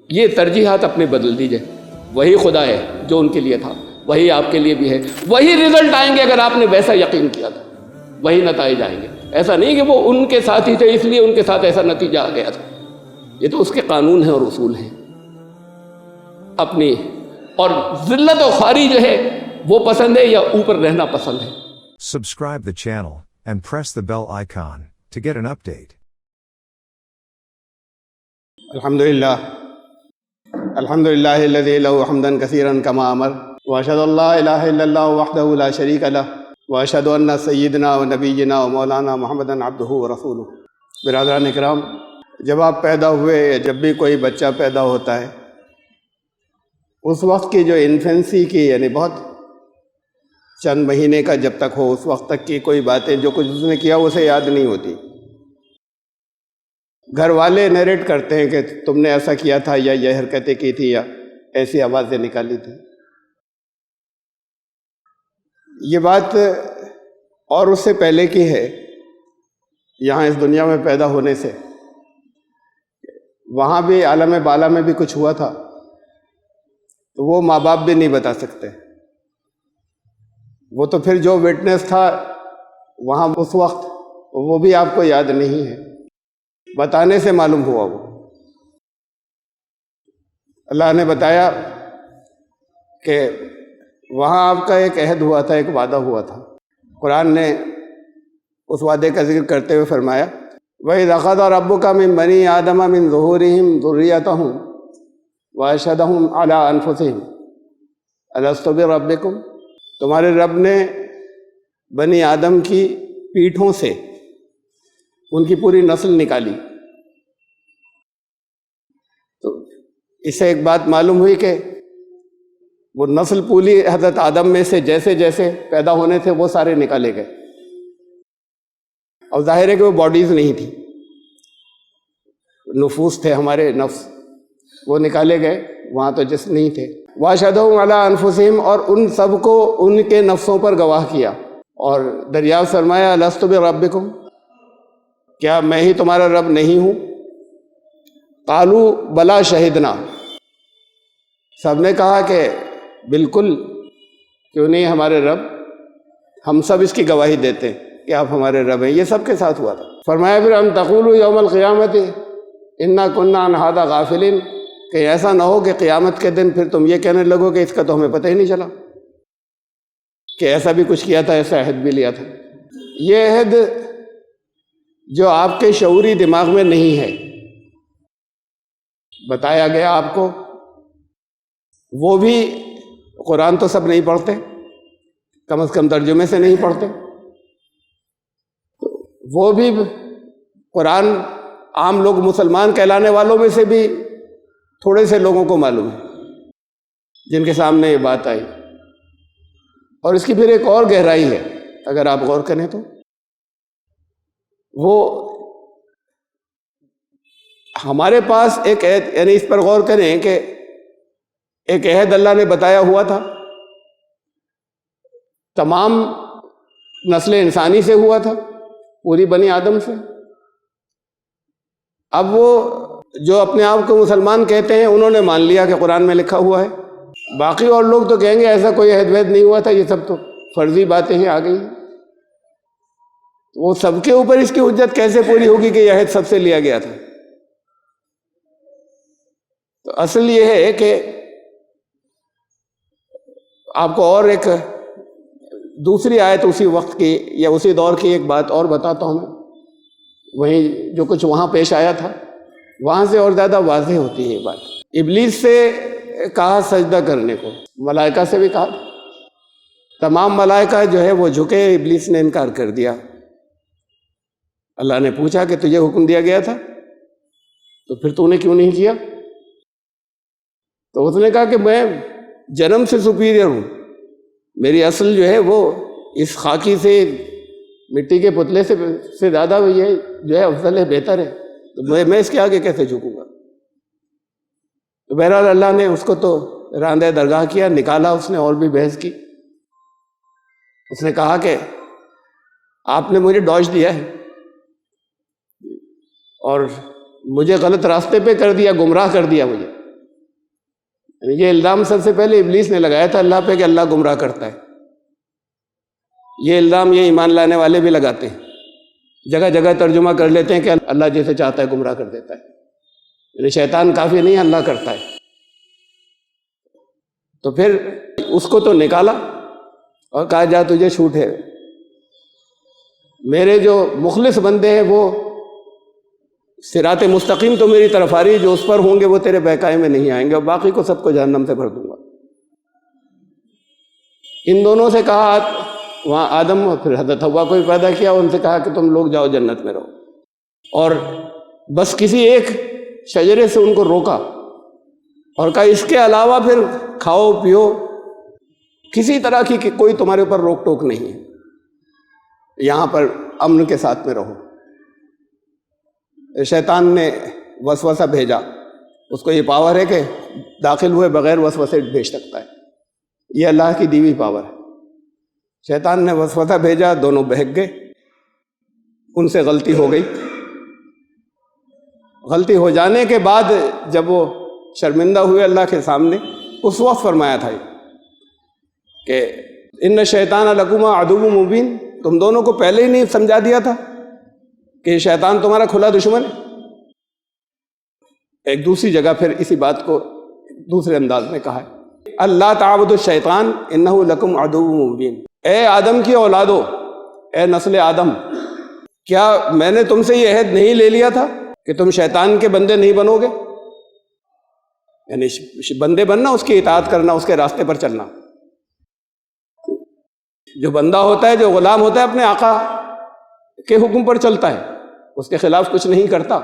یہ ترجیحات اپنے بدل دیجئے. وہی خدا ہے جو ان کے لیے تھا، وہی آپ کے لیے بھی ہے. وہی رزلٹ آئیں گے اگر آپ نے ویسا یقین کیا تھا، وہی نتائج آئیں گے. ایسا نہیں کہ وہ ان کے ساتھ ہی تھے اس لیے ان کے ساتھ ایسا نتیجہ آ گیا تھا. یہ تو اس کے قانون ہیں اور اصول ہیں اپنی. اور ذلت و خواری جو ہے وہ پسند ہے یا اوپر رہنا پسند ہے؟ Subscribe the channel and press the bell icon to get an update. الحمدللہ الذی له حمدا کثیرا کما امر واشهد ان لا الہ الا اللہ وحدہ لا شریک لہ واشهد ان سیدنا و نبینا و مولانا محمدا عبدہ و رسولہ. برادران اکرام، جب آپ پیدا ہوئے یا جب بھی کوئی بچہ پیدا ہوتا ہے، اس وقت کی جو انفینسی کی یعنی بہت چند مہینے کا جب تک ہو، اس وقت تک کی کوئی باتیں جو کچھ اس نے کیا اسے یاد نہیں ہوتی. گھر والے نیریٹ کرتے ہیں کہ تم نے ایسا کیا تھا یا یہ حرکتیں کی تھی یا ایسی آوازیں نکالی تھی. یہ بات اور اس سے پہلے کی ہے، یہاں اس دنیا میں پیدا ہونے سے. وہاں بھی عالم بالا میں بھی کچھ ہوا تھا تو وہ ماں باپ بھی نہیں بتا سکتے. وہ تو پھر جو وٹنس تھا وہاں اس وقت وہ بھی آپ کو یاد نہیں ہے، بتانے سے معلوم ہوا. وہ اللہ نے بتایا کہ وہاں آپ کا ایک عہد ہوا تھا، ایک وعدہ ہوا تھا. قرآن نے اس وعدے کا ذکر کرتے ہوئے فرمایا وَإِذْ أَخَذَ رَبُّكَ مِن بَنِي آدَمَ مِن ظُهُورِهِمْ ذُرِّيَّتَهُمْ وَأَشْهَدَهُمْ عَلَىٰ أَنفُسِهِمْ أَلَسْتُ بِرَبِّكُمْ. تمہارے رب نے بنی آدم کی پیٹھوں سے ان کی پوری نسل نکالی. تو اس سے ایک بات معلوم ہوئی کہ وہ نسل پوری حضرت آدم میں سے جیسے جیسے پیدا ہونے تھے وہ سارے نکالے گئے. اور ظاہر ہے کہ وہ باڈیز نہیں تھی، نفوس تھے، ہمارے نفس، وہ نکالے گئے. وہاں تو جسم نہیں تھے. وَأَشْهَدُهُمْ عَلَىٰ أَنفُسِهِمْ، اور ان سب کو ان کے نفسوں پر گواہ کیا اور دریافت فرمایا أَلَسْتُ بِرَبِّكُمْ، کیا میں ہی تمہارا رب نہیں ہوں؟ قَالُوا بَلَىٰ شَهِدْنَا، سب نے کہا کہ بالکل کیوں نہیں ہمارے رب، ہم سب اس کی گواہی دیتے ہیں کہ آپ ہمارے رب ہیں. یہ سب کے ساتھ ہوا تھا. فرمایا پھر أَن تَقُولُوا يَوْمَ الْقِيَامَةِ إِنَّا كُنَّا عَنْ هَٰذَا غَافِلِينَ، کہ ایسا نہ ہو کہ قیامت کے دن پھر تم یہ کہنے لگو کہ اس کا تو ہمیں پتہ ہی نہیں چلا کہ ایسا بھی کچھ کیا تھا، ایسا عہد بھی لیا تھا. یہ عہد جو آپ کے شعوری دماغ میں نہیں ہے، بتایا گیا آپ کو، وہ بھی قرآن تو سب نہیں پڑھتے، کم از کم ترجمے سے نہیں پڑھتے. وہ بھی قرآن عام لوگ مسلمان کہلانے والوں میں سے بھی تھوڑے سے لوگوں کو معلوم ہے جن کے سامنے یہ بات آئی. اور اس کی پھر ایک اور گہرائی ہے اگر آپ غور کریں تو، وہ ہمارے پاس ایک عہد، یعنی اس پر غور کریں کہ ایک عہد اللہ نے بتایا ہوا تھا، تمام نسل انسانی سے ہوا تھا، پوری بنی آدم سے. اب وہ جو اپنے آپ کو مسلمان کہتے ہیں انہوں نے مان لیا کہ قرآن میں لکھا ہوا ہے. باقی اور لوگ تو کہیں گے ایسا کوئی عہد وید نہیں ہوا تھا، یہ سب تو فرضی باتیں ہیں، آ گئی. وہ سب کے اوپر اس کی حجت کیسے پوری ہوگی کہ یہ عہد سب سے لیا گیا تھا؟ تو اصل یہ ہے کہ آپ کو اور ایک دوسری آیت اسی وقت کی یا اسی دور کی ایک بات اور بتاتا ہوں میں. وہیں جو کچھ وہاں پیش آیا تھا وہاں سے اور زیادہ واضح ہوتی ہے یہ بات. ابلیس سے کہا سجدہ کرنے کو، ملائکہ سے بھی کہا، تمام ملائکہ جو ہے وہ جھکے، ابلیس نے انکار کر دیا. اللہ نے پوچھا کہ تجھے حکم دیا گیا تھا تو پھر تو نے کیوں نہیں کیا؟ تو اس نے کہا کہ میں جنم سے سپیریئر ہوں، میری اصل جو ہے وہ اس خاکی سے، مٹی کے پتلے سے زیادہ یہ جو ہے افضل ہے، بہتر ہے، تو میں اس کے آگے کیسے جھکوں گا؟ تو بہرحال اللہ نے اس کو تو راندہ درگاہ کیا، نکالا اس نے، اور بھی بحث کی. اس نے کہا کہ آپ نے مجھے ڈاج دیا ہے اور مجھے غلط راستے پہ کر دیا، گمراہ کر دیا مجھے. یہ الزام سب سے پہلے ابلیس نے لگایا تھا اللہ پہ کہ اللہ گمراہ کرتا ہے. یہ الزام یہ ایمان لانے والے بھی لگاتے ہیں, جگہ جگہ ترجمہ کر لیتے ہیں کہ اللہ جیسے چاہتا ہے گمراہ کر دیتا ہے, یعنی شیطان کافی نہیں, اللہ کرتا ہے. تو پھر اس کو تو نکالا اور کہا جا تجھے چھوٹ ہے. میرے جو مخلص بندے ہیں وہ صراط مستقیم تو میری طرف آ رہی ہے, جو اس پر ہوں گے وہ تیرے بہکائے میں نہیں آئیں گے, اور باقی کو سب کو جہنم سے بھر دوں گا. ان دونوں سے کہا, وہاں آدم اور پھر حضرت حوا کو بھی پیدا کیا, ان سے کہا کہ تم لوگ جاؤ جنت میں رہو, اور بس کسی ایک شجرے سے ان کو روکا اور کہا اس کے علاوہ پھر کھاؤ پیو, کسی طرح کی کوئی تمہارے اوپر روک ٹوک نہیں ہے, یہاں پر امن کے ساتھ میں رہو. شیطان نے وسوسہ بھیجا, اس کو یہ پاور ہے کہ داخل ہوئے بغیر وسوسے بھیج سکتا ہے, یہ اللہ کی دی ہوئی پاور ہے. شیطان نے وسوسہ بھیجا, دونوں بہک گئے, ان سے غلطی ہو گئی. غلطی ہو جانے کے بعد جب وہ شرمندہ ہوئے اللہ کے سامنے, اس وقت فرمایا تھا کہ ان شیطان لکما عدو مبین, تم دونوں کو پہلے ہی نہیں سمجھا دیا تھا کہ شیطان تمہارا کھلا دشمن ہے. ایک دوسری جگہ پھر اسی بات کو دوسرے انداز میں کہا ہے, اللہ تعبدوا الشیطان انہ لکم عدو مبین. اے آدم کی اولادو, اے نسل آدم, کیا میں نے تم سے یہ عہد نہیں لے لیا تھا کہ تم شیطان کے بندے نہیں بنو گے؟ یعنی بندے بننا, اس کی اطاعت کرنا, اس کے راستے پر چلنا. جو بندہ ہوتا ہے, جو غلام ہوتا ہے, اپنے آقا کے حکم پر چلتا ہے, اس کے خلاف کچھ نہیں کرتا.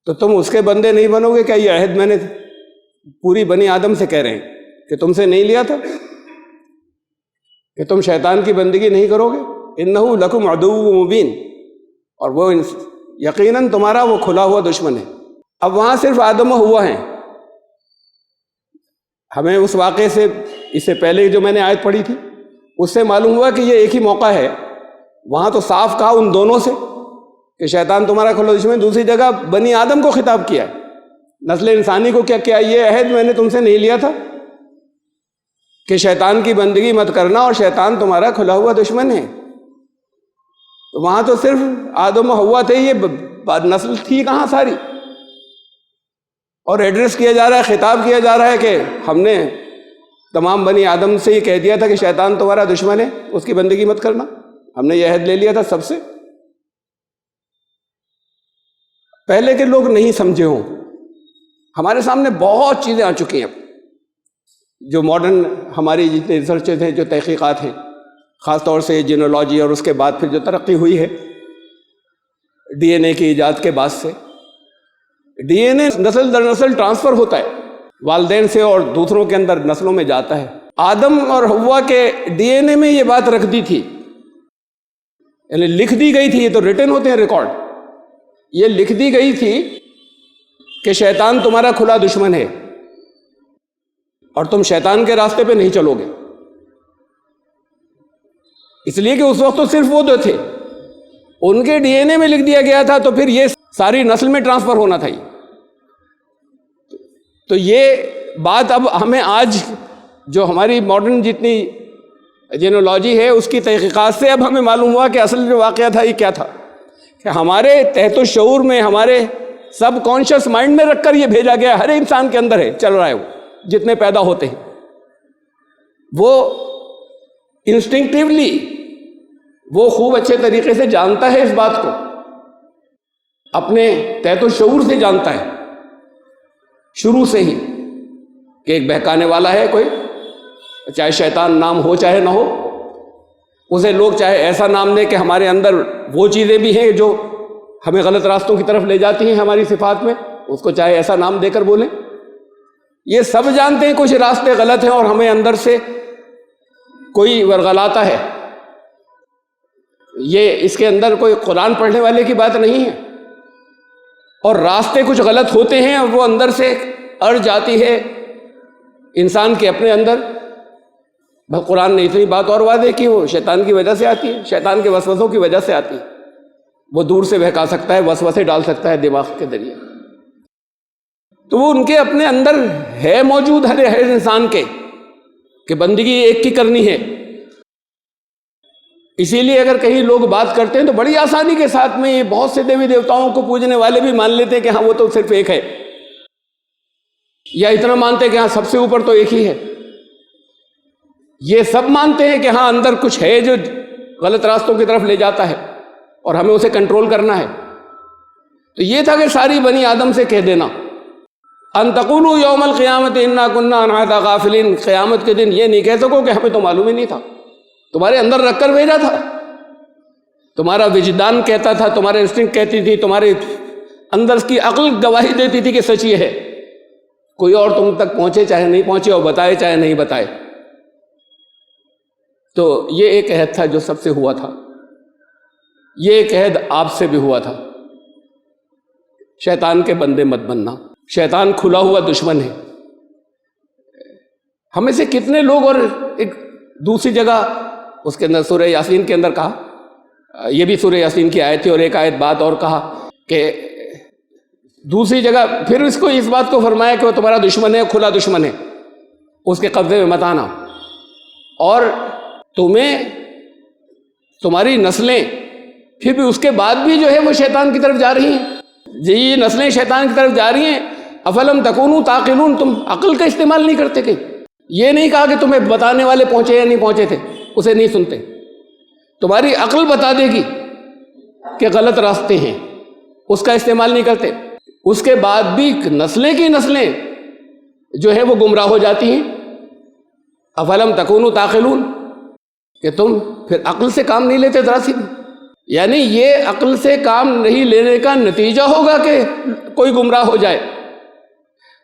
تو تم اس کے بندے نہیں بنو گے؟ کیا یہ عہد میں نے پوری بنی آدم سے کہہ رہے ہیں کہ تم سے نہیں لیا تھا کہ تم شیطان کی بندگی نہیں کرو گے؟ انہ لکم عدو مبین, اور وہ یقیناً تمہارا وہ کھلا ہوا دشمن ہے. اب وہاں صرف آدم و حوا ہیں. ہمیں اس واقعے سے, اس سے پہلے جو میں نے آیت پڑھی تھی, اس سے معلوم ہوا کہ یہ ایک ہی موقع ہے. وہاں تو صاف کہا ان دونوں سے کہ شیطان تمہارا کھلا دشمن, دوسری جگہ بنی آدم کو خطاب کیا ہے, نسل انسانی کو کیا کیا, یہ عہد میں نے تم سے نہیں لیا تھا کہ شیطان کی بندگی مت کرنا, اور شیطان تمہارا کھلا ہوا دشمن ہے. تو وہاں تو صرف آدم و حوا تھے, یہ نسل تھی کہاں ساری. اور ایڈریس کیا جا رہا ہے, خطاب کیا جا رہا ہے کہ ہم نے تمام بنی آدم سے یہ کہہ دیا تھا کہ شیطان تمہارا دشمن ہے, اس کی بندگی مت کرنا. ہم نے یہ عہد لے لیا تھا سب سے. پہلے کے لوگ نہیں سمجھے ہوں, ہمارے سامنے بہت چیزیں آ چکی ہیں جو ماڈرن ہماری جتنے ریسرچز ہیں, جو تحقیقات ہیں, خاص طور سے جینولوجی, اور اس کے بعد پھر جو ترقی ہوئی ہے ڈی این اے کی ایجاد کے بعد سے. ڈی این اے نسل در نسل ٹرانسفر ہوتا ہے, والدین سے اور دوسروں کے اندر نسلوں میں جاتا ہے. آدم اور حوا کے ڈی این اے میں یہ بات رکھ دی تھی, یعنی لکھ دی گئی تھی, یہ تو ریٹن ہوتے ہیں ریکارڈ, یہ لکھ دی گئی تھی کہ شیطان تمہارا کھلا دشمن ہے اور تم شیطان کے راستے پہ نہیں چلو گے. اس لیے کہ اس وقت تو صرف وہ دو تھے, ان کے ڈی این اے میں لکھ دیا گیا تھا, تو پھر یہ ساری نسل میں ٹرانسفر ہونا تھا. تو یہ بات اب ہمیں آج جو ہماری ماڈرن جتنی جینولوجی ہے اس کی تحقیقات سے اب ہمیں معلوم ہوا کہ اصل جو واقعہ تھا یہ کیا تھا, کہ ہمارے تحت الشعور میں, ہمارے سب کانشیس مائنڈ میں رکھ کر یہ بھیجا گیا, ہر انسان کے اندر ہے, چل رہا ہے, وہ جتنے پیدا ہوتے ہیں وہ انسٹنکٹیولی وہ خوب اچھے طریقے سے جانتا ہے اس بات کو, اپنے تحت الشعور سے جانتا ہے شروع سے ہی کہ ایک بہکانے والا ہے کوئی, چاہے شیطان نام ہو چاہے نہ ہو, اسے لوگ چاہے ایسا نام دیں کہ ہمارے اندر وہ چیزیں بھی ہیں جو ہمیں غلط راستوں کی طرف لے جاتی ہیں ہماری صفات میں, اس کو چاہے ایسا نام دے کر بولیں. یہ سب جانتے ہیں کچھ راستے غلط ہیں اور ہمیں اندر سے کوئی ورغلاتا ہے. یہ اس کے اندر کوئی قرآن پڑھنے والے کی بات نہیں ہے, اور راستے کچھ غلط ہوتے ہیں اور وہ اندر سے اڑ جاتی ہے انسان کے اپنے اندر. قرآن نے اتنی بات اور واضح کی, وہ شیطان کی وجہ سے آتی ہے, شیطان کے وسوسوں کی وجہ سے آتی ہے. وہ دور سے بہکا سکتا ہے, وسوسے ڈال سکتا ہے دماغ کے ذریعے. تو وہ ان کے اپنے اندر ہے موجود ہر انسان کے کہ بندگی ایک کی کرنی ہے. اسی لیے اگر کہیں لوگ بات کرتے ہیں تو بڑی آسانی کے ساتھ میں یہ بہت سے دیوی دیوتاؤں کو پوجنے والے بھی مان لیتے ہیں کہ ہاں وہ تو صرف ایک ہے، یا اتنا مانتے ہیں کہ ہاں سب سے اوپر تو ایک ہی ہے. یہ سب مانتے ہیں کہ ہاں اندر کچھ ہے جو غلط راستوں کی طرف لے جاتا ہے اور ہمیں اسے کنٹرول کرنا ہے. تو یہ تھا کہ ساری بنی آدم سے کہہ دینا ان تقولوا یوم القیامت انا کنا عن ھذا غافلین، قیامت کے دن یہ نہیں کہہ سکو کہ ہمیں تو معلوم ہی نہیں تھا. تمہارے اندر رکھ کر بھیجا تھا، تمہارا وجدان کہتا تھا، تمہارے انسٹنکٹ کہتی تھی، تمہارے اندر کی عقل گواہی دیتی تھی کہ سچ یہ ہے. کوئی اور تم تک پہنچے چاہے نہیں پہنچے، اور بتائے چاہے نہیں بتائے. تو یہ ایک عہد تھا جو سب سے ہوا تھا. یہ ایک عہد آپ سے بھی ہوا تھا. شیطان کے بندے مت بننا. شیطان کھلا ہوا دشمن ہے. ہمیں سے کتنے لوگ، اور ایک دوسری جگہ اس کے اندر سورہ یاسین کے اندر کہا، یہ بھی سورہ یاسین کی آیت تھی، اور ایک آیت بات اور کہا کہ دوسری جگہ پھر اس کو اس بات کو فرمایا کہ وہ تمہارا دشمن ہے، کھلا دشمن ہے، اس کے قبضے میں مت آنا. اور تمہیں تمہاری نسلیں پھر بھی اس کے بعد بھی جو ہے وہ شیطان کی طرف جا رہی ہیں. یہ نسلیں شیطان کی طرف جا رہی ہیں. افلم تکونوا تعقلون، تم عقل کا استعمال نہیں کرتے. کہ یہ نہیں کہا کہ تمہیں بتانے والے پہنچے یا نہیں پہنچے تھے، اسے نہیں سنتے. تمہاری عقل بتا دے گی کہ غلط راستے ہیں، اس کا استعمال نہیں کرتے. اس کے بعد بھی نسلیں کی نسلیں جو ہے وہ گمراہ ہو جاتی ہیں. افلم تکونوا تعقلون، کہ تم پھر عقل سے کام نہیں لیتے ذرا سی. یعنی یہ عقل سے کام نہیں لینے کا نتیجہ ہوگا کہ کوئی گمراہ ہو جائے.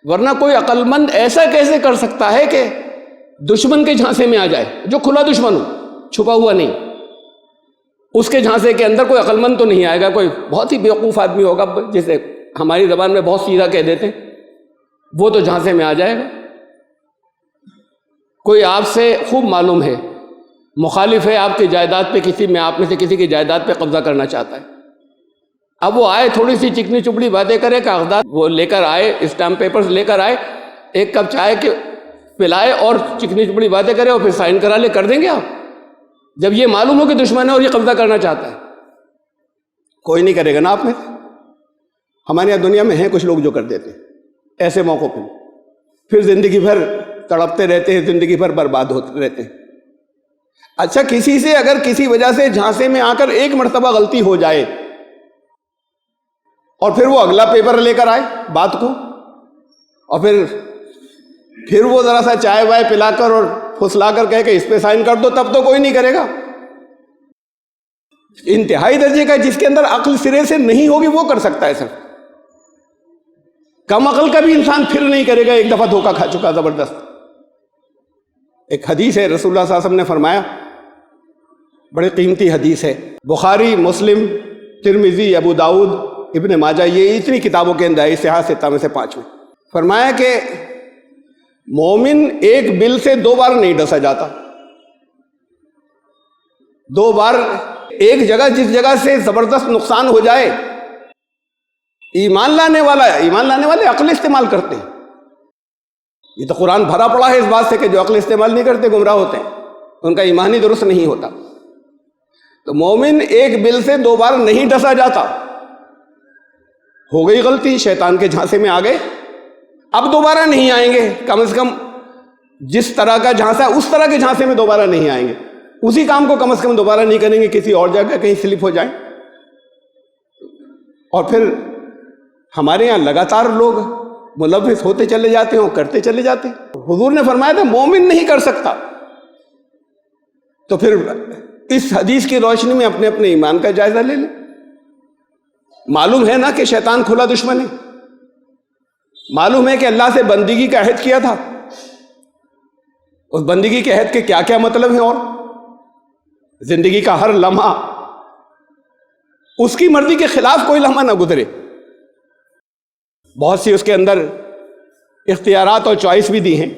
ورنہ کوئی عقل مند ایسا کیسے کر سکتا ہے کہ دشمن کے جھانسے میں آ جائے، جو کھلا دشمن ہو، چھپا ہوا نہیں. اس کے جھانسے کے اندر کوئی عقل مند تو نہیں آئے گا. کوئی بہت ہی بیوقوف آدمی ہوگا، جسے ہماری زبان میں بہت سیدھا کہہ دیتے ہیں، وہ تو جھانسے میں آ جائے گا. کوئی آپ سے خوب معلوم ہے، مخالف ہے آپ کی جائیداد پہ، کسی میں آپ میں سے کسی کی جائیداد پہ قبضہ کرنا چاہتا ہے. اب وہ آئے، تھوڑی سی چکنی چپڑی باتیں کرے، کاغذات وہ لے کر آئے، اسٹامپ پیپرز لے کر آئے، ایک کپ چائے کے پلائے اور چکنی چپڑی باتیں کرے اور پھر سائن کرا لے، کر دیں گے آپ؟ جب یہ معلوم ہو کہ دشمن ہے اور یہ قبضہ کرنا چاہتا ہے. کوئی نہیں کرے گا نا آپ میں سے. ہمارے یہاں دنیا میں ہیں کچھ لوگ جو کر دیتے ہیں ایسے موقعوں پہ، پھر زندگی بھر تڑپتے رہتے ہیں، زندگی بھر برباد ہوتے رہتے ہیں. اچھا، کسی سے اگر کسی وجہ سے جھانسے میں آ کر ایک مرتبہ غلطی ہو جائے اور پھر وہ اگلا پیپر لے کر آئے بات کو، اور پھر وہ ذرا سا چائے وائے پلا کر اور پھسلا کر کہے کہ اس پہ سائن کر دو، تب تو کوئی نہیں کرے گا. انتہائی درجے کا جس کے اندر عقل سرے سے نہیں ہوگی وہ کر سکتا ہے. صرف کم عقل کا بھی انسان پھر نہیں کرے گا، ایک دفعہ دھوکہ کھا چکا زبردست. ایک حدیث ہے، رسول اللہ صلی اللہ علیہ وسلم نے فرمایا، بڑے قیمتی حدیث ہے، بخاری، مسلم، ترمذی، ابو داؤد، ابن ماجہ، یہ اتنی کتابوں کے اندر ہے، صحیح ستہ میں سے 5 میں. فرمایا کہ مومن ایک بل سے 2 بار نہیں ڈسا جاتا. 2 بار ایک جگہ، جس جگہ سے زبردست نقصان ہو جائے. ایمان لانے والے عقل استعمال کرتے ہیں. یہ تو قرآن بھرا پڑا ہے اس بات سے کہ جو عقل استعمال نہیں کرتے گمراہ ہوتے ہیں، ان کا ایمان ہی درست نہیں ہوتا. تو مومن ایک بل سے 2 بار نہیں ڈسا جاتا. ہو گئی غلطی، شیطان کے جھانسے میں آ گئے، اب دوبارہ نہیں آئیں گے. کم از کم جس طرح کا جھانسا اس طرح کے جھانسے میں دوبارہ نہیں آئیں گے. اسی کام کو کم از کم دوبارہ نہیں کریں گے، کسی اور جگہ کہیں سلپ ہو جائیں. اور پھر ہمارے یہاں لگاتار لوگ ملوث ہوتے چلے جاتے ہیں اور کرتے چلے جاتے ہیں. حضور نے فرمایا تھا مومن نہیں کر سکتا. تو پھر اس حدیث کی روشنی میں اپنے اپنے ایمان کا جائزہ لے لیں. معلوم ہے نا کہ شیطان کھلا دشمن ہے. معلوم ہے کہ اللہ سے بندگی کا عہد کیا تھا. اس بندگی کے عہد کے کیا کیا مطلب ہیں، اور زندگی کا ہر لمحہ اس کی مرضی کے خلاف کوئی لمحہ نہ گزرے. بہت سی اس کے اندر اختیارات اور چوائس بھی دی ہیں،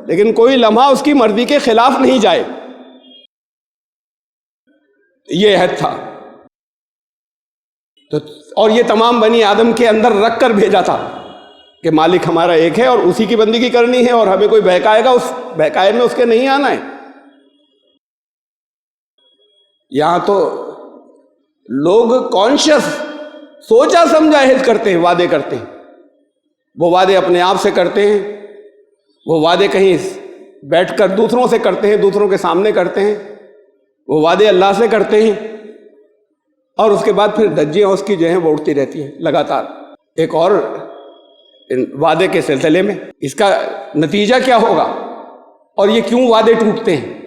لیکن کوئی لمحہ اس کی مرضی کے خلاف نہیں جائے. یہ عہد تھا. اور یہ تمام بنی آدم کے اندر رکھ کر بھیجا تھا کہ مالک ہمارا ایک ہے اور اسی کی بندگی کرنی ہے، اور ہمیں کوئی بہکائے گا اس بہکائے میں اس کے نہیں آنا ہے۔ یہاں تو لوگ کانشیس سوچا سمجھا عہد کرتے ہیں، وعدے کرتے ہیں۔ وہ وعدے اپنے آپ سے کرتے ہیں، وہ وعدے کہیں بیٹھ کر دوسروں سے کرتے ہیں، دوسروں کے سامنے کرتے ہیں، وہ وعدے اللہ سے کرتے ہیں، اور اس کے بعد پھر دھجیاں اس کی جو ہیں وہ اڑتی رہتی ہیں لگاتار۔ ایک اور وعدے کے سلسلے میں اس کا نتیجہ کیا ہوگا اور یہ کیوں وعدے ٹوٹتے ہیں،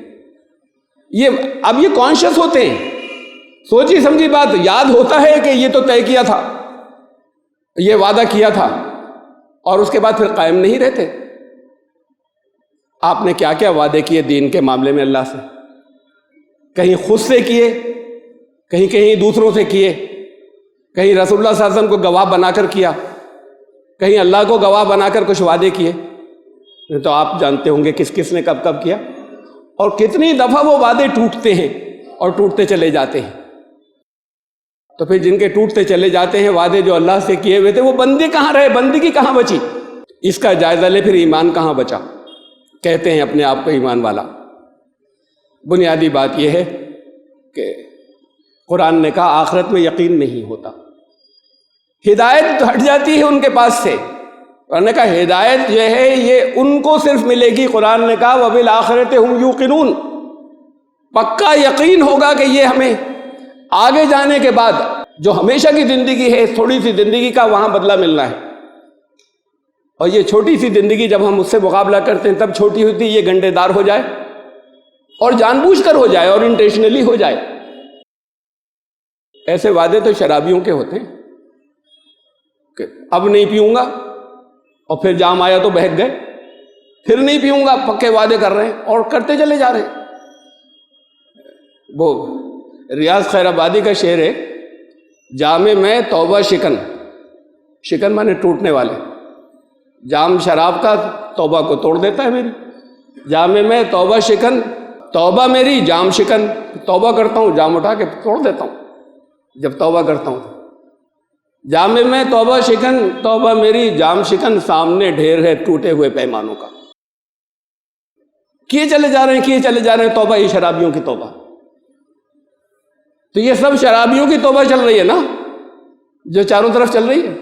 اب یہ کانشیس ہوتے ہیں، سوچی سمجھی بات یاد ہوتا ہے کہ یہ تو طے کیا تھا، یہ وعدہ کیا تھا، اور اس کے بعد پھر قائم نہیں رہتے۔ آپ نے کیا کیا وعدے کیے دین کے معاملے میں اللہ سے؟ کہیں خود سے کیے، کہیں دوسروں سے کیے، کہیں رسول اللہ صلی اللہ علیہ وسلم کو گواہ بنا کر کیا، کہیں اللہ کو گواہ بنا کر کچھ وعدے کیے۔ تو آپ جانتے ہوں گے کس کس نے کب کب کیا، اور کتنی دفعہ وہ وعدے ٹوٹتے ہیں اور ٹوٹتے چلے جاتے ہیں۔ تو پھر جن کے ٹوٹتے چلے جاتے ہیں وعدے جو اللہ سے کیے ہوئے تھے، وہ بندے کہاں رہے، بندگی کہاں بچی؟ اس کا جائزہ لے، پھر ایمان کہاں بچا؟ کہتے ہیں اپنے آپ کو ایمان والا۔ بنیادی بات یہ ہے کہ قرآن نے کہا آخرت میں یقین نہیں ہوتا، ہدایت ہٹ جاتی ہے ان کے پاس سے۔ قرآن نے کہا ہدایت جو ہے یہ ان کو صرف ملے گی، قرآن نے کہا وَبِالْآخِرَةِ هُمْ يُوقِنُونَ، پکا یقین ہوگا کہ یہ ہمیں آگے جانے کے بعد جو ہمیشہ کی زندگی ہے، تھوڑی سی زندگی کا وہاں بدلہ ملنا ہے، اور یہ چھوٹی سی زندگی جب ہم اس سے مقابلہ کرتے ہیں تب چھوٹی ہوتی یہ گنڈے دار ہو جائے، اور جان بوجھ کر ہو جائے، اور انٹینشنلی ہو جائے۔ ایسے وعدے تو شرابیوں کے ہوتے ہیں کہ اب نہیں پیوں گا، اور پھر جام آیا تو بہک گئے، پھر نہیں پیوں گا، پکے وعدے کر رہے ہیں اور کرتے چلے جا رہے ہیں۔ وہ ریاض خیر آبادی کا شعر ہے، جام میں توبہ شکن، شکن مانے ٹوٹنے والے، جام شراب کا توبہ کو توڑ دیتا ہے میری، جام میں توبہ شکن، توبہ میری جام شکن، توبہ کرتا ہوں جام اٹھا کے توڑ دیتا ہوں جب توبہ کرتا ہوں۔ جام میں توبہ شکن، توبہ میری جام شکن، سامنے ڈھیر ہے ٹوٹے ہوئے پیمانوں کا۔ کیے چلے جا رہے ہیں، کیے چلے جا رہے ہیں توبہ، یہ شرابیوں کی توبہ۔ تو یہ سب شرابیوں کی توبہ چل رہی ہے نا، جو چاروں طرف چل رہی ہے۔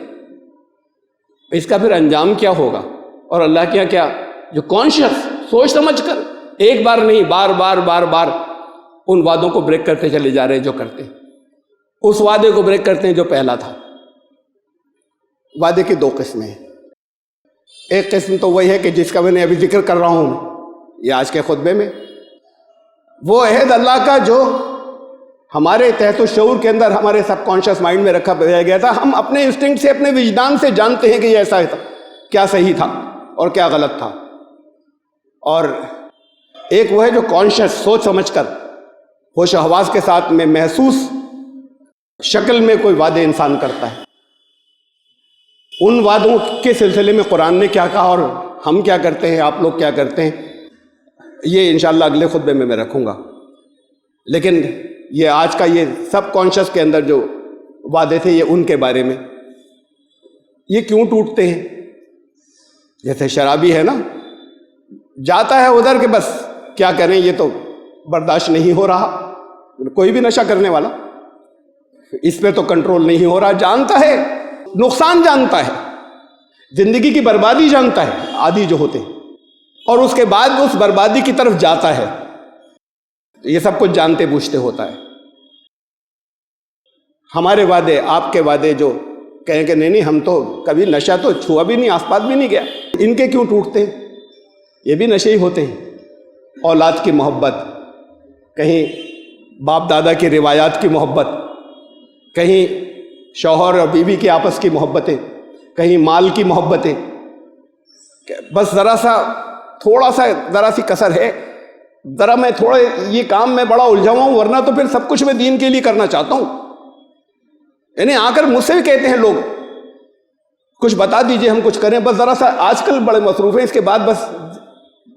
اس کا پھر انجام کیا ہوگا؟ اور اللہ کیا کیا جو کانشیس سوچ سمجھ کر ایک بار نہیں بار بار بار بار ان وعدوں کو بریک کرتے چلے جا رہے ہیں، جو کرتے ہیں اس وعدے کو بریک کرتے ہیں جو پہلا تھا۔ وعدے کی دو قسمیں ہیں، ایک قسم تو وہی ہے کہ جس کا میں نے ابھی ذکر کر رہا ہوں یہ آج کے خطبے میں، وہ عہد اللہ کا جو ہمارے تحت الشعور کے اندر، ہمارے سب کانشیس مائنڈ میں رکھا گیا تھا، ہم اپنے انسٹنکٹ سے، اپنے وجدان سے جانتے ہیں کہ یہ ایسا تھا، کیا صحیح تھا اور کیا غلط تھا۔ اور ایک وہ ہے جو کانشیس سوچ سمجھ کر ہوش و حواس کے ساتھ میں محسوس شکل میں کوئی وعدے انسان کرتا ہے۔ ان وعدوں کے سلسلے میں قرآن نے کیا کہا اور ہم کیا کرتے ہیں، آپ لوگ کیا کرتے ہیں، یہ انشاءاللہ اگلے خطبے میں رکھوں گا۔ لیکن یہ آج کا یہ سب کانشیس کے اندر جو وعدے تھے یہ ان کے بارے میں، یہ کیوں ٹوٹتے ہیں؟ جیسے شرابی ہے نا، جاتا ہے ادھر کہ بس کیا کریں، یہ تو برداشت نہیں ہو رہا، کوئی بھی نشہ کرنے والا اس پہ تو کنٹرول نہیں ہو رہا، جانتا ہے نقصان، جانتا ہے زندگی کی بربادی، جانتا ہے عادی جو ہوتے ہیں، اور اس کے بعد اس بربادی کی طرف جاتا ہے، یہ سب کچھ جانتے بوجھتے ہوتا ہے۔ ہمارے وعدے، آپ کے وعدے جو کہیں کہ نہیں ہم تو کبھی نشہ تو چھوا بھی نہیں، آس پاس بھی نہیں گیا، ان کے کیوں ٹوٹتے ہیں؟ یہ بھی نشے ہی ہوتے ہیں۔ اولاد کی محبت، کہیں باپ دادا کی روایات کی محبت، کہیں شوہر اور بیوی کی آپس کی محبتیں، کہیں مال کی محبتیں، بس ذرا سی کسر ہے، ذرا میں تھوڑے یہ کام میں بڑا الجھا ہوا ہوں، ورنہ تو پھر سب کچھ میں دین کے لیے کرنا چاہتا ہوں۔ یعنی آ کر مجھ سے بھی کہتے ہیں لوگ کچھ بتا دیجئے ہم کچھ کریں، بس ذرا سا آج کل بڑے مصروف ہیں، اس کے بعد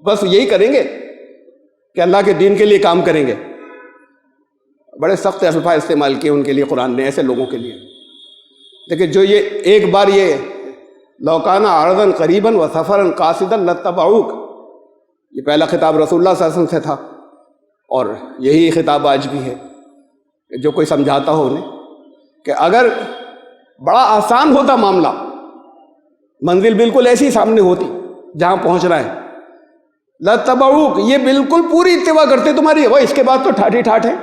بس یہی کریں گے کہ اللہ کے دین کے لیے کام کریں گے۔ بڑے سخت الفاظ استعمال کیے ان کے لیے قرآن نے، ایسے لوگوں کے لیے۔ لیکن جو یہ ایک بار یہ لو کان عرضا قریبا و سفرا قاصدا لاتبعوک، یہ پہلا خطاب رسول اللہ صلی اللہ علیہ وسلم سے تھا، اور یہی خطاب آج بھی ہے کہ جو کوئی سمجھاتا ہو انہیں کہ اگر بڑا آسان ہوتا معاملہ، منزل بالکل ایسی سامنے ہوتی جہاں پہنچنا ہے، لاتبعوک، یہ بالکل پوری اتباع کرتے تمہاری، وہ اس کے بعد تو ٹھاٹ ہی ٹھاٹ ہے،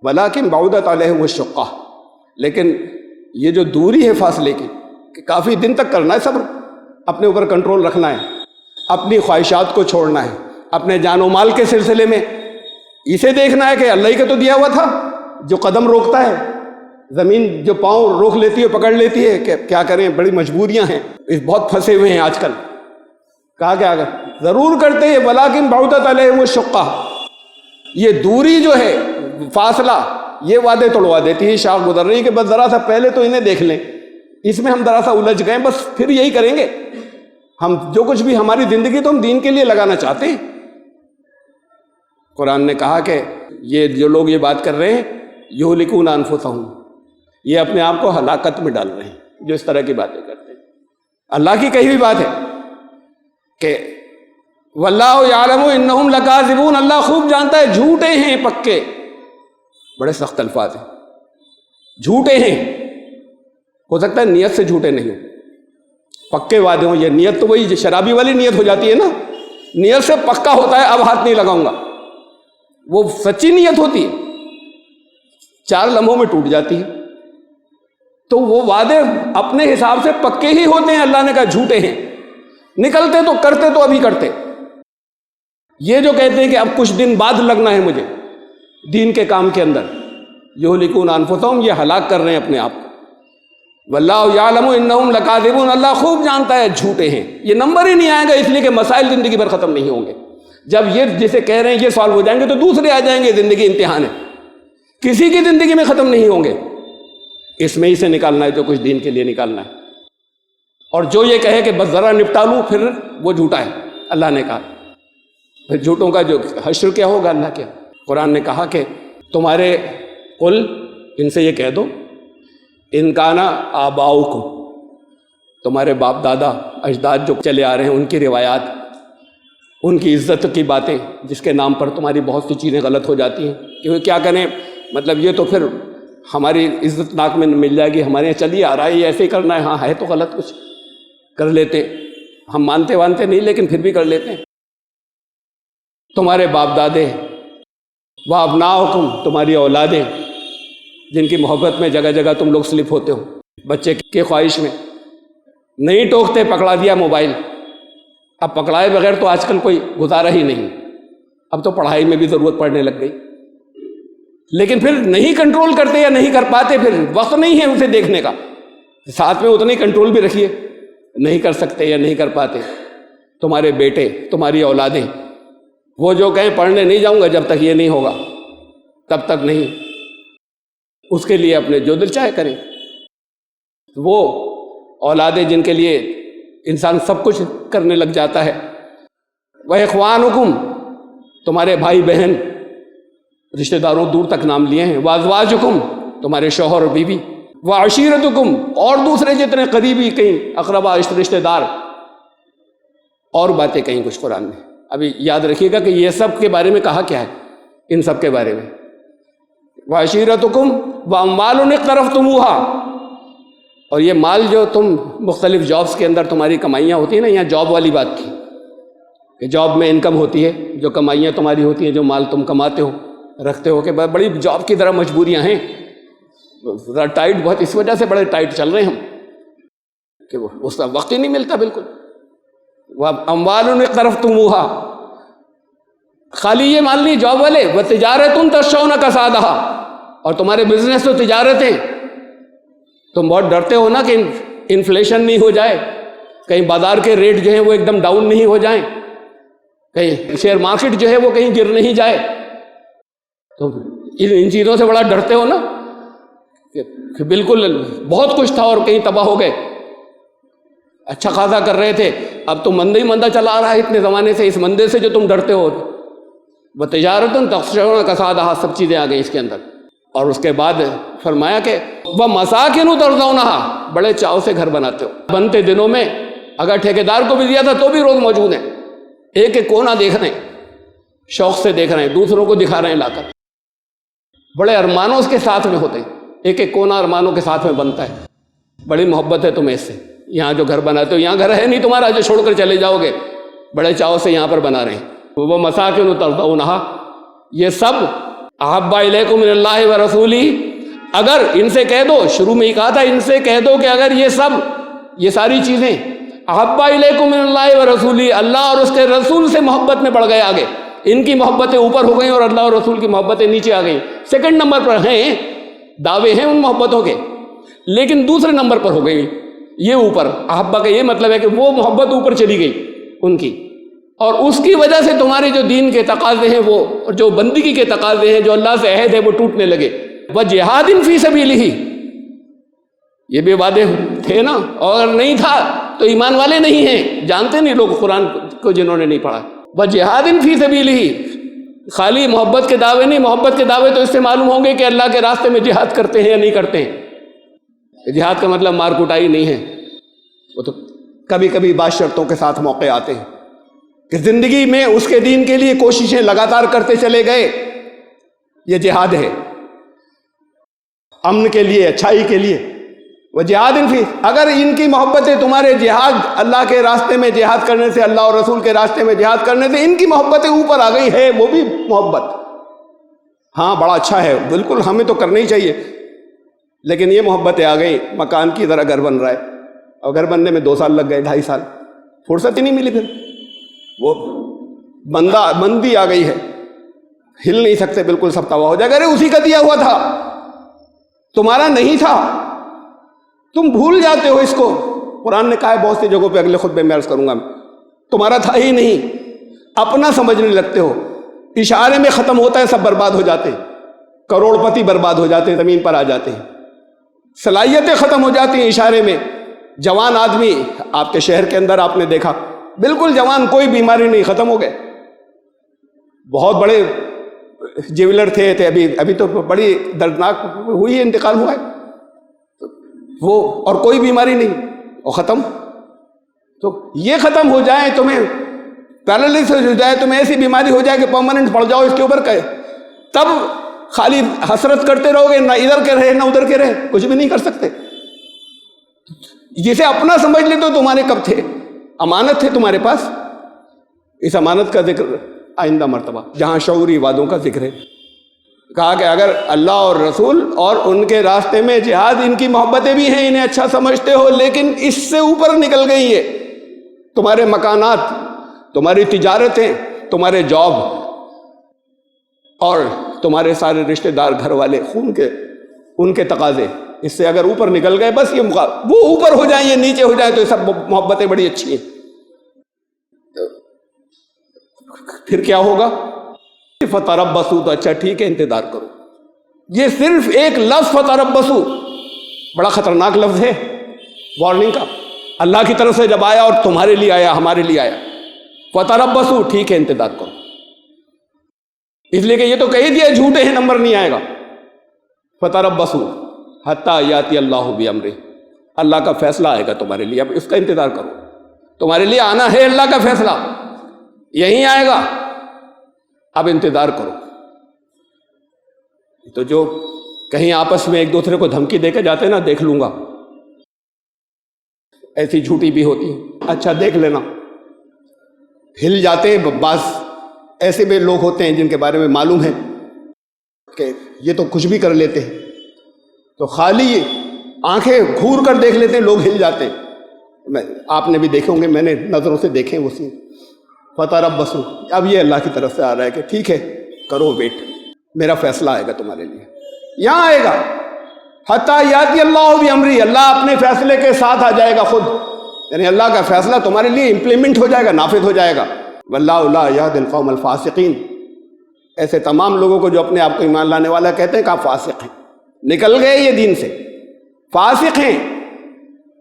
ولکن بعدت علیہم الشقہ، لیکن یہ جو دوری ہے فاصلے کی کہ کافی دن تک کرنا ہے صبر، اپنے اوپر کنٹرول رکھنا ہے، اپنی خواہشات کو چھوڑنا ہے، اپنے جان و مال کے سلسلے میں اسے دیکھنا ہے کہ اللہ ہی کا تو دیا ہوا تھا، جو قدم روکتا ہے، زمین جو پاؤں روک لیتی ہے، پکڑ لیتی ہے، کہ کیا کریں، بڑی مجبوریاں ہیں، بہت پھنسے ہوئے ہیں آج کل، کہا کیا ضرور کرتے ہیں، ولکن بعدت علیہم الشقہ، یہ دوری جو ہے، فاصلہ، یہ وعدے توڑوا دیتی ہے، شاخ گزر رہی ہے کہ بس ذرا سا پہلے تو انہیں دیکھ لیں، اس میں ہم ذرا سا الجھ گئے، بس پھر یہی کریں گے، ہم جو کچھ بھی ہماری زندگی تو ہم دین کے لیے لگانا چاہتے ہیں۔ قرآن نے کہا کہ یہ جو لوگ یہ بات کر رہے ہیں، یہلکون انفسہم، یہ اپنے آپ کو ہلاکت میں ڈال رہے ہیں جو اس طرح کی باتیں کرتے ہیں۔ اللہ کی کہی ہوئی بات ہے کہ واللہ یعلم انہم لکاذبون، اللہ خوب جانتا ہے جھوٹے ہیں پکے، بڑے سخت الفاظ ہیں، جھوٹے ہیں، ہو سکتا ہے نیت سے جھوٹے نہیں ہوں، پکے وعدے ہوں، یہ نیت تو وہی شرابی والی نیت ہو جاتی ہے نا، نیت سے پکا ہوتا ہے اب ہاتھ نہیں لگاؤں گا، وہ سچی نیت ہوتی ہے، 4 لمحوں میں ٹوٹ جاتی ہے، تو وہ وعدے اپنے حساب سے پکے ہی ہوتے ہیں، اللہ نے کہا جھوٹے ہیں، نکلتے تو کرتے تو ابھی کرتے، یہ جو کہتے ہیں کہ اب کچھ دن بعد لگنا ہے مجھے دین کے کام کے اندر، یہلکون انفسہم، یہ ہلاک کر رہے ہیں اپنے آپ کو۔ واللہ یعلم انہم لکاذبون، اللہ خوب جانتا ہے جھوٹے ہیں، یہ نمبر ہی نہیں آئے گا، اس لیے کہ مسائل زندگی بھر ختم نہیں ہوں گے، جب یہ جسے کہہ رہے ہیں یہ سالو ہو جائیں گے تو دوسرے آ جائیں گے، زندگی امتحان ہے، کسی کی زندگی میں ختم نہیں ہوں گے، اس میں ہی سے نکالنا ہے جو کچھ دین کے لیے نکالنا ہے، اور جو یہ کہے کہ بس ذرا نپٹا لوں پھر وہ جھوٹا ہے، اللہ نے کہا پھر جھوٹوں کا جو حشر کیا ہوگا اللہ کیا۔ قرآن نے کہا کہ تمہارے قل، ان سے یہ کہہ دو، ان کانا آباؤکم، تمہارے باپ دادا اجداد جو چلے آ رہے ہیں ان کی روایات، ان کی عزت کی باتیں، جس کے نام پر تمہاری بہت سی چیزیں غلط ہو جاتی ہیں، کیونکہ کیا کریں، مطلب یہ تو پھر ہماری عزت ناک میں مل جائے گی، ہمارے یہاں چلیے آ رہا ہے یہ ایسے ہی کرنا ہے، ہاں ہے تو غلط، کچھ کر لیتے، ہم مانتے نہیں لیکن پھر بھی کر لیتے ہیں۔ تمہارے باپ دادے، وابناؤکم، تمہاری اولادیں، جن کی محبت میں جگہ جگہ تم لوگ سلپ ہوتے ہو، بچے کی خواہش میں نہیں ٹوکتے، پکڑا دیا موبائل، اب پکڑائے بغیر تو آج کل کوئی گزارا ہی نہیں، اب تو پڑھائی میں بھی ضرورت پڑنے لگ گئی، لیکن پھر نہیں کنٹرول کرتے یا نہیں کر پاتے، پھر وقت نہیں ہے اسے دیکھنے کا، ساتھ میں اتنی کنٹرول بھی رکھیے، نہیں کر سکتے یا نہیں کر پاتے۔ تمہارے بیٹے، تمہاری اولادیں، وہ جو کہیں پڑھنے نہیں جاؤں گا جب تک یہ نہیں ہوگا تب تک نہیں، اس کے لیے اپنے جو دل چاہے کریں، وہ اولادیں جن کے لیے انسان سب کچھ کرنے لگ جاتا ہے۔ وَإِخْوَانُكُمْ، تمہارے بھائی بہن، رشتہ داروں دور تک نام لیے ہیں، وَأَزْوَاجُكُمْ، تمہارے شوہر اور بیوی، وَعَشِيرَتُكُمْ، اور دوسرے جتنے قریبی، کہیں اقربا رشتہ دار، اور باتیں کہیں کچھ قرآن میں۔ ابھی یاد رکھیے گا کہ یہ سب کے بارے میں کہا کیا ہے، ان سب کے بارے میں، وَعَشِيرَتُكُمْ وَأَمْوَالٌ اقْتَرَفْتُمُوهَا، اور یہ مال جو تم مختلف جابس کے اندر تمہاری کمائیاں ہوتی ہیں نا، یہاں جاب والی بات تھی کہ جاب میں انکم ہوتی ہے، جو کمائیاں تمہاری ہوتی ہیں، جو مال تم کماتے ہو رکھتے ہو، کہ بڑی جاب کی طرح مجبوریاں ہیں، ذرا ٹائٹ، بہت اس وجہ سے بڑے ٹائٹ چل رہے ہیں ہم کہ اس کا وقت ہی نہیں ملتا بالکل۔ وَأَمْوَالٌ اقْتَرَفْتُمُوهَا، خالی یہ مال نہیں، جاب والے، وَتِجَارَةٌ تَخْشَوْنَ كَسَادَهَا، اور تمہارے بزنس تو تجارتیں، تم بہت ڈرتے ہو نا کہ انفلیشن نہیں ہو جائے، کہیں بازار کے ریٹ جو ہیں وہ ایک دم ڈاؤن نہیں ہو جائیں، کہیں شیئر مارکیٹ جو ہے وہ کہیں گر نہیں جائے، تو ان چیزوں سے بڑا ڈرتے ہو نا کہ بالکل بہت کچھ تھا اور کہیں تباہ ہو گئے، اچھا خاصا کر رہے تھے، اب تو مندہ ہی مندہ چلا آ رہا ہے اتنے زمانے سے، اس مندے سے جو تم ڈرتے ہو۔ وَتِجَارَةٌ تَخْشَوْنَ كَسَادَهَا، سب چیزیں آ گئی اس کے اندر۔ اور اس کے بعد فرمایا کہ وہ مساکن ترضونہا، بڑے چاؤ سے گھر بناتے ہو. بنتے دنوں میں اگر ٹھیکیدار کو بھی دیا تھا تو بھی روز موجود ہیں، ایک ایک کونا دیکھ رہے ہیں، شوق سے دیکھ رہے ہیں، دوسروں کو دکھا رہے ہیں لا کر. بڑے ارمانوں اس کے ساتھ میں ہوتے ہیں، ایک ایک کونا ارمانوں کے ساتھ میں بنتا ہے. بڑی محبت ہے تمہیں اس سے. یہاں جو گھر بناتے ہو، یہاں گھر ہے نہیں تمہارا جو چھوڑ کر چلے جاؤ گے، بڑے چاؤ سے یہاں پر بنا رہے ہیں. وہ مساکن ترضونہا، یہ سب احب الیکم من اللہ و رسولہ. اگر ان سے کہہ دو، شروع میں ہی کہا تھا ان سے کہہ دو کہ اگر یہ سب، یہ ساری چیزیں احب الیکم من اللہ و رسولہ، اللہ اور اس کے رسول سے محبت میں بڑھ گئے آگے، ان کی محبتیں اوپر ہو گئیں اور اللہ اور رسول کی محبتیں نیچے آ گئیں. سیکنڈ نمبر پر ہیں، دعوے ہیں ان محبتوں کے، لیکن دوسرے نمبر پر ہو گئی یہ اوپر. احبا کا یہ مطلب ہے کہ وہ محبت اوپر چلی گئی ان کی، اور اس کی وجہ سے تمہارے جو دین کے تقاضے ہیں، وہ جو بندگی کے تقاضے ہیں، جو اللہ سے عہد ہے، وہ ٹوٹنے لگے. وَجِہَادٍ فِي سَبِيلِهِ، یہ بھی وعدے تھے نا، اور اگر نہیں تھا تو ایمان والے نہیں ہیں، جانتے نہیں لوگ قرآن کو جنہوں نے نہیں پڑھا. وَجِہَادٍ فِي سَبِيلِهِ، خالی محبت کے دعوے نہیں، محبت کے دعوے تو اس سے معلوم ہوں گے کہ اللہ کے راستے میں جہاد کرتے ہیں یا نہیں کرتے ہیں. جہاد کا مطلب مار کٹائی نہیں ہے، وہ تو کبھی کبھی بعض شرطوں کے ساتھ موقع آتے ہیں کہ زندگی میں اس کے دین کے لیے کوششیں لگاتار کرتے چلے گئے، یہ جہاد ہے، امن کے لیے، اچھائی کے لیے. وہ جہاد فی، اگر ان کی محبتیں تمہارے جہاد، اللہ کے راستے میں جہاد کرنے سے، اللہ اور رسول کے راستے میں جہاد کرنے سے ان کی محبتیں اوپر آ گئی ہے، وہ بھی محبت، ہاں بڑا اچھا ہے، بالکل ہمیں تو کرنا ہی چاہیے، لیکن یہ محبتیں آ گئی، مکان کی طرح گھر بن رہا ہے، اور گھر بننے میں 2 سال لگ گئے، 2.5 سال، فرصت ہی نہیں ملی. پھر وہ بندی آ گئی ہے، ہل نہیں سکتے، بالکل سب تباہ ہو جائے گا. ارے اسی کا دیا ہوا تھا، تمہارا نہیں تھا، تم بھول جاتے ہو اس کو. قرآن نے کہا ہے بہت سی جگہوں پہ، اگلے خطبے میں عرض کروں گا، تمہارا تھا ہی نہیں، اپنا سمجھنے لگتے ہو، اشارے میں ختم ہوتا ہے، سب برباد ہو جاتے، کروڑ پتی برباد ہو جاتے، زمین پر آ جاتے ہیں، صلاحیتیں ختم ہو جاتی ہیں اشارے میں. جوان آدمی آپ کے شہر کے اندر آپ نے دیکھا، بالکل جوان، کوئی بیماری نہیں، ختم ہو گئے. بہت بڑے جیولر تھے ابھی تو بڑی دردناک ہوئی ہے، انتقال ہوا ہے وہ، اور کوئی بیماری نہیں، اور ختم. تو یہ ختم ہو جائے، تمہیں پیرالائسس ہو جائے، تمہیں ایسی بیماری ہو جائے کہ پرماننٹ پڑ جاؤ اس کے اوپر، کہے تب خالی حسرت کرتے رہو گے، نہ ادھر کے رہے نہ ادھر کے رہے، کچھ بھی نہیں کر سکتے. جسے اپنا سمجھ لے تو تمہارے کب تھے، امانت تھے تمہارے پاس. اس امانت کا ذکر آئندہ مرتبہ جہاں شعوری وعدوں کا ذکر ہے، کہا کہ اگر اللہ اور رسول اور ان کے راستے میں جہاد، ان کی محبتیں بھی ہیں، انہیں اچھا سمجھتے ہو، لیکن اس سے اوپر نکل گئی ہے تمہارے مکانات، تمہاری تجارتیں، تمہارے جاب، اور تمہارے سارے رشتہ دار، گھر والے، خون کے، ان کے تقاضے، اس سے اگر اوپر نکل گئے، بس یہ وہ اوپر ہو جائیں، یہ نیچے ہو جائیں، تو یہ سب محبتیں بڑی اچھی ہیں. پھر کیا ہوگا؟ فتربصوا، تو اچھا ٹھیک ہے، انتظار کرو. یہ صرف ایک لفظ فتربصوا بڑا خطرناک لفظ ہے، وارننگ کا. اللہ کی طرف سے جب آیا، اور تمہارے لیے آیا، ہمارے لیے آیا، فتربصوا، ٹھیک ہے، انتظار کرو. اس لیے کہ یہ تو کہہ دیا جھوٹے ہیں، نمبر نہیں آئے گا. فتربصوا حتی یاتی اللہ بامرہ، اللہ کا فیصلہ آئے گا تمہارے لیے، اب اس کا انتظار کرو. تمہارے لیے آنا ہے اللہ کا فیصلہ، یہیں آئے گا، اب انتظار کرو. تو جو کہیں آپس میں ایک دوسرے کو دھمکی دے کے جاتے ہیں نا، دیکھ لوں گا، ایسی جھوٹی بھی ہوتی ہے. اچھا دیکھ لینا، ہل جاتے ہیں. بعض ایسے بھی لوگ ہوتے ہیں جن کے بارے میں معلوم ہے کہ یہ تو کچھ بھی کر لیتے ہیں، تو خالی آنکھیں گھور کر دیکھ لیتے ہیں، لوگ ہل جاتے ہیں. آپ نے بھی دیکھے ہوں گے، میں نے نظروں سے دیکھے وہ سین. فتربصوا، اب یہ اللہ کی طرف سے آ رہا ہے کہ ٹھیک ہے، کرو ویٹ، میرا فیصلہ آئے گا تمہارے لیے. یہاں آئے گا، حتی یاتی اللہ بامرہ، اللہ اپنے فیصلے کے ساتھ آ جائے گا خود، یعنی اللہ کا فیصلہ تمہارے لیے امپلیمنٹ ہو جائے گا، نافذ ہو جائے گا. واللہ لا یہدی القوم الفاسقین، ایسے تمام لوگوں کو جو اپنے آپ کو ایمان لانے والا کہتے ہیں کہ آپ فاسق ہیں، نکل گئے یہ دین سے، فاسق ہیں.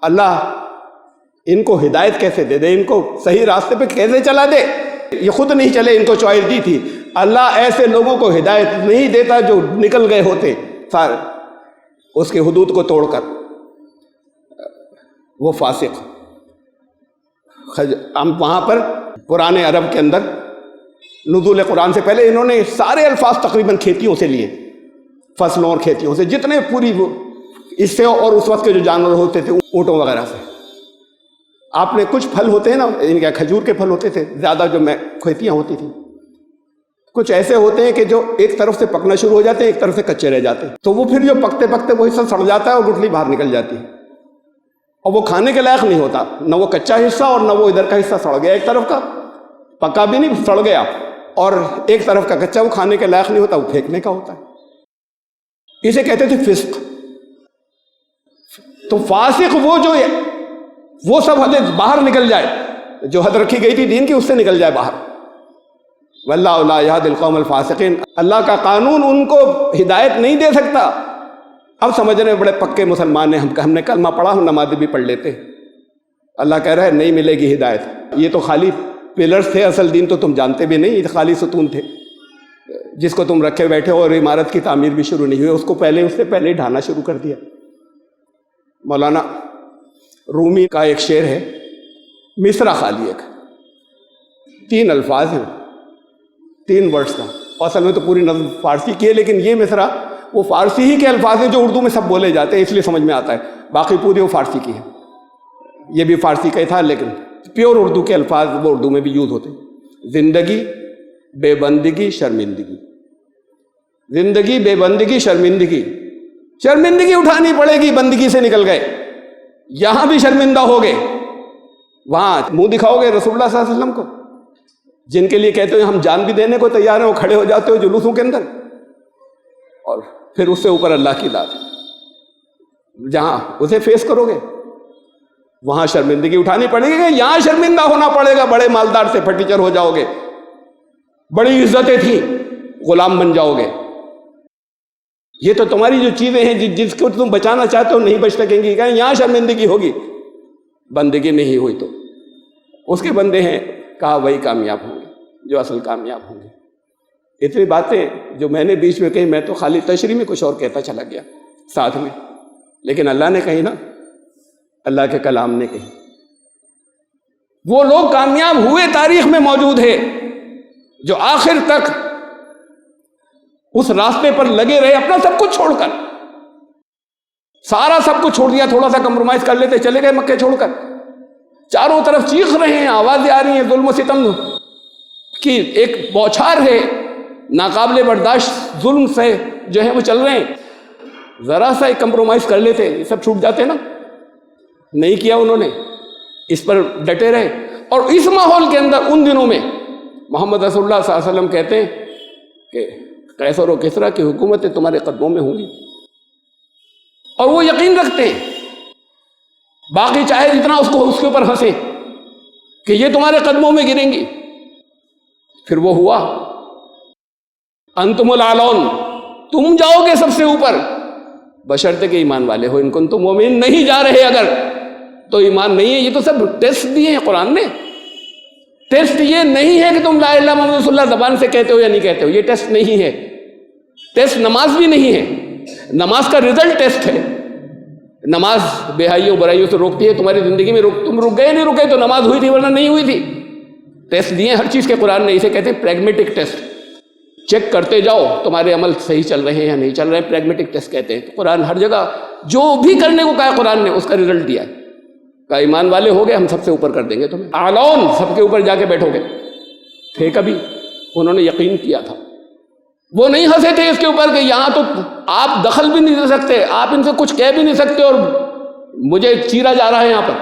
اللہ ان کو ہدایت کیسے دے دے، ان کو صحیح راستے پہ کیسے چلا دے؟ یہ خود نہیں چلے، ان کو چوائس دی تھی. اللہ ایسے لوگوں کو ہدایت نہیں دیتا جو نکل گئے ہوتے، سارے اس کے حدود کو توڑ کر، وہ فاسق۔ ہم وہاں پر پرانے عرب کے اندر نزول قرآن سے پہلے انہوں نے سارے الفاظ تقریباً کھیتیوں سے لیے، فصلوں اور کھیتیوں سے، جتنے پوری اس سے، اور اس وقت کے جو جانور ہوتے تھے اونٹوں وغیرہ سے۔ آپ نے کچھ پھل ہوتے ہیں نا، ان کے کھجور کے پھل ہوتے تھے زیادہ، جو کھیتیاں ہوتی تھیں، کچھ ایسے ہوتے ہیں کہ جو ایک طرف سے پکنا شروع ہو جاتے ہیں، ایک طرف سے کچے رہ جاتے ہیں، تو وہ پھر جو پکتے پکتے وہ حصہ سڑ جاتا ہے اور گٹھلی باہر نکل جاتی ہے، اور وہ کھانے کے لائق نہیں ہوتا، نہ وہ کچا حصہ اور نہ وہ ادھر کا حصہ سڑ گیا، ایک طرف کا پکا بھی نہیں، سڑ گیا، اور ایک طرف کا کچا، وہ کھانے کے لائق نہیں ہوتا، وہ پھینکنے کا ہوتا ہے۔ اسے کہتے تھے فسق۔ تو فاسق وہ سب حد باہر نکل جائے، جو حد رکھی گئی تھی دین کی، اس سے نکل جائے باہر۔ واللہ لا یہدی القوم الفاسقین، اللہ کا قانون ان کو ہدایت نہیں دے سکتا۔ اب سمجھ رہے بڑے پکے مسلمان ہیں ہم نے کلمہ پڑھا، ہم نماز بھی پڑھ لیتے، اللہ کہہ رہا ہے نہیں ملے گی ہدایت۔ یہ تو خالی پلرز تھے، اصل دین تو تم جانتے بھی نہیں، یہ خالی ستون تھے جس کو تم رکھے بیٹھے ہو، اور عمارت کی تعمیر بھی شروع نہیں ہوئی، اس سے پہلے ہی ڈھانا شروع کر دیا۔ مولانا رومی کا ایک شعر ہے، مصرع خالی ایک، 3 الفاظ ہیں، 3 ورڈز کا، اصل میں تو پوری نظم فارسی کی ہے، لیکن یہ مصرع وہ فارسی ہی کے الفاظ ہیں جو اردو میں سب بولے جاتے ہیں، اس لیے سمجھ میں آتا ہے، باقی پوری وہ فارسی کی ہے۔ یہ بھی فارسی کا ہی تھا، لیکن پیور اردو کے الفاظ وہ اردو میں بھی یوز ہوتے ہیں۔ زندگی بے بندگی شرمندگی، زندگی بے بندگی شرمندگی، شرمندگی اٹھانی پڑے گی، بندگی سے نکل گئے، یہاں بھی شرمندہ ہو گئے، وہاں منہ دکھاؤ گے رسول اللہ صلی اللہ علیہ وسلم کو، جن کے لیے کہتے ہیں ہم جان بھی دینے کو تیار ہیں، وہ کھڑے ہو جاتے ہو جلوسوں کے اندر، اور پھر اس سے اوپر اللہ کی ذات، جہاں اسے فیس کرو گے وہاں شرمندگی اٹھانی پڑے گی، یہاں شرمندہ ہونا پڑے گا، بڑے مالدار سے پھٹیچر ہو جاؤ گے، بڑی عزتیں تھیں، غلام بن جاؤ گے۔ یہ تو تمہاری جو چیزیں ہیں جس کو تم بچانا چاہتے ہو نہیں بچ سکیں گی، کہیں یہاں شرمندگی ہوگی، بندگی نہیں ہوئی تو اس کے بندے ہیں، کہا وہی کامیاب ہوں گے جو اصل کامیاب ہوں گے۔ اتنی باتیں جو میں نے بیچ میں کہی، میں تو خالی تشریح میں کچھ اور کہتا چلا گیا ساتھ میں، لیکن اللہ نے کہی نا، اللہ کے کلام نے کہی۔ وہ لوگ کامیاب ہوئے تاریخ میں موجود ہے جو آخر تک اس راستے پر لگے رہے، اپنا سب کچھ چھوڑ کر، سارا سب کچھ چھوڑ دیا، تھوڑا سا کمپرومائز کر لیتے، چلے گئے مکے چھوڑ کر، چاروں طرف چیخ رہے ہیں، آوازیں آ رہی ہیں، ظلم و ستم کی ایک بوچھار ہے، ناقابل برداشت ظلم سے جو ہے وہ چل رہے ہیں، ذرا سا ایک کمپرومائز کر لیتے، یہ سب چھوٹ جاتے نا، نہیں کیا انہوں نے، اس پر ڈٹے رہے۔ اور اس ماحول کے اندر ان دنوں میں محمد رسول اللہ صلی اللہ علیہ وسلم کہتے ہیں کہ قیصر و کسریٰ کی حکومتیں تمہارے قدموں میں ہوں گی، اور وہ یقین رکھتے ہیں، باقی چاہے جتنا اس کے اوپر ہنسے کہ یہ تمہارے قدموں میں گریں گی۔ پھر وہ ہوا، انتم الاعلون، تم جاؤ گے سب سے اوپر، بشرطے کہ ایمان والے ہو، ان کنتم مومنین، نہیں جا رہے اگر تو ایمان نہیں ہے۔ یہ تو سب ٹیسٹ دیے ہیں قرآن نے، ٹیسٹ یہ نہیں ہے کہ تم لا الہ الا اللہ محمد رسول اللہ زبان سے کہتے ہو یا نہیں کہتے ہو، یہ ٹیسٹ نہیں ہے، ٹیسٹ نماز بھی نہیں ہے، نماز کا رزلٹ ٹیسٹ ہے۔ نماز بے حیوں برائیوں سے روکتی ہے، تمہاری زندگی میں تم رک گئے نہیں رکے تو نماز ہوئی تھی ورنہ نہیں ہوئی تھی، ٹیسٹ دیے ہر چیز کے قرآن نے، اسے کہتے ہیں پریگمیٹک ٹیسٹ، چیک کرتے جاؤ تمہارے عمل صحیح چل رہے ہیں یا نہیں چل رہے ہیں، پریگمیٹک ٹیسٹ کہتے ہیں۔ قرآن ہر جگہ جو بھی کرنے کو کہا قرآن نے اس کا رزلٹ دیا ہے، کہا ایمان والے ہو گئے ہم سب سے اوپر کر دیں گے تمہیں، اعلون، سب کے اوپر جا کے بیٹھو گے۔ تھے کبھی انہوں نے یقین کیا تھا، وہ نہیں ہنسے تھے اس کے اوپر کہ یہاں تو آپ دخل بھی نہیں دے سکتے، آپ ان سے کچھ کہہ بھی نہیں سکتے، اور مجھے چیرا جا رہا ہے یہاں پر،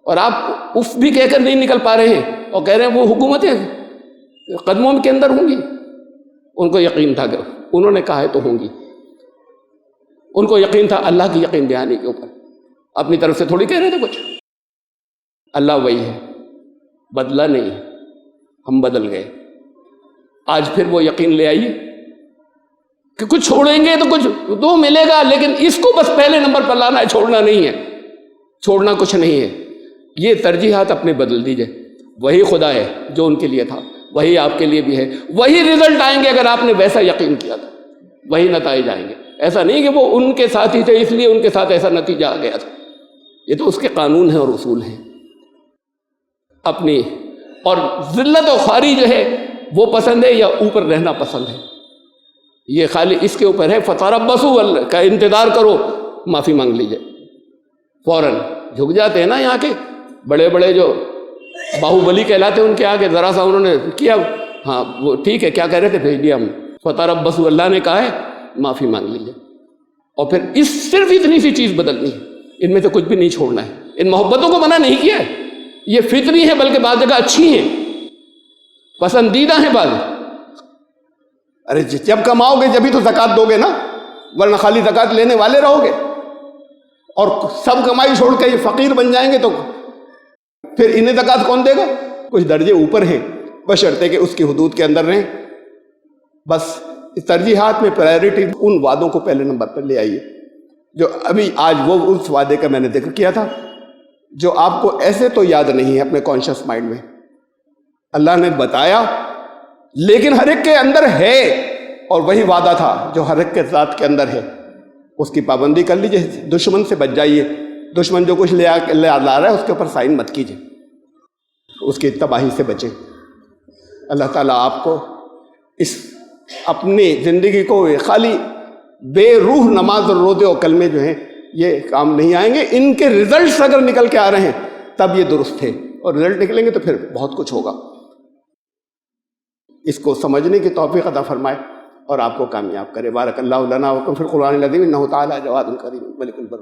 اور آپ اف بھی کہہ کر نہیں نکل پا رہے ہیں، اور کہہ رہے ہیں وہ حکومتیں قدموں کے اندر ہوں گی۔ ان کو یقین تھا کہ انہوں نے کہا ہے تو ہوں گی، ان کو یقین تھا اللہ کی یقین دہانی کے اوپر، اپنی طرف سے تھوڑی کہہ رہے تھے کچھ۔ اللہ وہی ہے، بدلا نہیں ہے، ہم بدل گئے۔ آج پھر وہ یقین لے آئیے کہ کچھ چھوڑیں گے تو کچھ تو ملے گا، لیکن اس کو بس پہلے نمبر پر لانا ہے، چھوڑنا نہیں ہے، چھوڑنا کچھ نہیں ہے۔ یہ ترجیحات اپنے بدل دیجئے، وہی خدا ہے جو ان کے لیے تھا، وہی آپ کے لیے بھی ہے، وہی رزلٹ آئیں گے اگر آپ نے ویسا یقین کیا تھا، وہی نتائج آئیں گے۔ ایسا نہیں کہ وہ ان کے ساتھی تھے اس لیے ان کے ساتھ ایسا نتیجہ آ گیا تھا، یہ تو اس کے قانون ہیں اور اصول ہیں اپنی. اور ذلت و خواری جو ہے وہ پسند ہے یا اوپر رہنا پسند ہے، یہ خالی اس کے اوپر ہے. فتربصوا کا انتظار کرو، معافی مانگ لیجئے. فوراً جھک جاتے ہیں نا یہاں کے بڑے بڑے جو باہوبلی کہلاتے ہیں، ان کے آگے ذرا سا انہوں نے کیا، ہاں وہ ٹھیک ہے، کیا کہہ رہے تھے، بھیج دیا ہم نے. فتربصوا، اللہ نے کہا ہے معافی مانگ لیجئے. اور پھر صرف اتنی سی چیز بدلنی ہے، ان میں سے کچھ بھی نہیں چھوڑنا ہے. ان محبتوں کو منع نہیں کیا ہے، یہ فطری ہے، بلکہ بعض جگہ اچھی ہیں، پسندیدہ ہیں بعض. ارے جب کماؤ گے جبھی تو زکوٰۃ دو گے نا، ورنہ خالی زکوٰۃ لینے والے رہو گے اور سب کمائی چھوڑ کے یہ فقیر بن جائیں گے تو پھر انہیں زکوٰۃ کون دے گا؟ کچھ درجے اوپر ہیں، بشرطے کہ اس کی حدود کے اندر رہیں. بس اس ترجیحات میں پرائیورٹی ان وعدوں کو پہلے نمبر پر لے آئیے جو ابھی آج وہ اس وعدے کا میں نے ذکر کیا تھا جو آپ کو ایسے تو یاد نہیں ہے اپنے کانشیس مائنڈ میں، اللہ نے بتایا لیکن ہر ایک کے اندر ہے، اور وہی وعدہ تھا جو ہر ایک کے ذات کے اندر ہے. اس کی پابندی کر لیجئے، دشمن سے بچ جائیے. دشمن جو کچھ لے لا رہا ہے اس کے اوپر سائن مت کیجئے، اس کی تباہی سے بچیں. اللہ تعالیٰ آپ کو اس اپنی زندگی کو خالی بے روح نماز اور روزے اور کلمے جو ہیں یہ کام نہیں آئیں گے. ان کے ریزلٹس اگر نکل کے آ رہے ہیں تب یہ درست ہے، اور ریزلٹ نکلیں گے تو پھر بہت کچھ ہوگا. اس کو سمجھنے کی توفیق عطا فرمائے اور آپ کو کامیاب کرے. بارک اللہ لنا وکم فی القرآن العظیم انہ تعالی جواد کریم ملک البر.